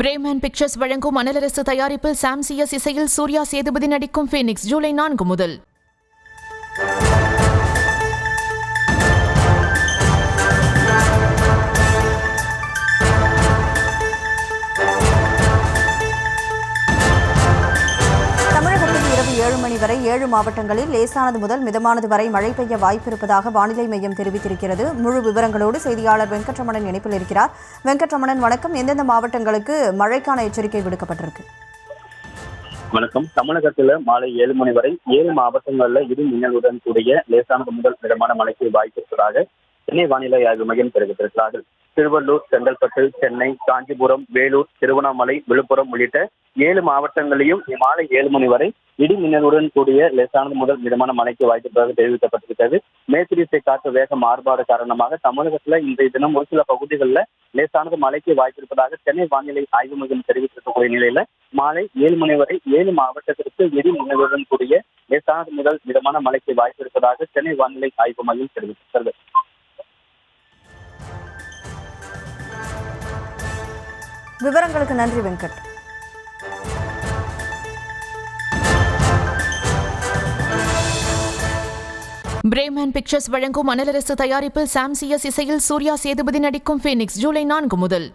Bremen pictures வழங்கும் அனலரசு தயாரிப்பில் சாம் CS இசையில் சூர்யா சேதுபதி நடிக்கும் ஃபீனிக்ஸ் ஜூலை 4 முதல். இரவு 7 மணி வரை 7 மாவட்டங்களில் லேசானது முதல் மிதமானது வரை மழை பெய்ய வாய்ப்பிருப்பதாக வானிலை மையம் தெரிவித்திருக்கிறது. முழு விவரங்களோடு செய்தியாளர் வெங்கட்ரமணன் இணைப்பில் இருக்கிறார். வெங்கட்ரமணன், வணக்கம். எந்தெந்த மாவட்டங்களுக்கு மழைக்கான எச்சரிக்கை விடுக்கப்பட்டிருக்கு? வணக்கம். தமிழகத்தில் மாலை 7 மணி வரை 7 மாவட்டங்களில் இடி மின்னலுடன் கூடிய லேசானது முதல் மிதமான மழைக்கு வாய்ப்பிருப்பதாக சென்னை வானிலை ஆய்வு மையம் தெரிவித்திருக்கிறார்கள். திருவள்ளூர், செங்கல்பட்டு, சென்னை, காஞ்சிபுரம், வேலூர், திருவண்ணாமலை, விழுப்புரம் உள்ளிட்ட 7 மாவட்டங்களிலும் மாலை 7 மணி வரை இடி மின்னலுடன் கூடிய லேசானது முதல் மிதமான மழைக்கு வாய்ப்பிருப்பதாக தெரிவிக்கப்பட்டிருக்கிறது. மேற்குதிசை காற்று வேக மாறுபாடு காரணமாக தமிழகத்தில் இன்றைய தினம் ஒரு சில பகுதிகளில் லேசானது மழைக்கு வாய்ப்பிருப்பதாக சென்னை வானிலை ஆய்வு மையம் தெரிவித்திருக்கக்கூடிய நிலையில மாலை 7 மணி வரை 7 மாவட்டத்திற்கு இடி மின்னலுடன் கூடிய லேசானது முதல் மிதமான மழைக்கு வாய்ப்பிருப்பதாக சென்னை வானிலை ஆய்வு மையம் தெரிவித்திருக்கிறது. விவரங்களுக்கு நன்றி வெங்கட். பிரேமன் பிக்சர்ஸ் வழங்கும் அனலரசு தயாரிப்பில் சாம் சிஎஸ் இசையில் சூர்யா சேதுபதி நடிக்கும் ஃபீனிக்ஸ் ஜூலை 4 முதல்.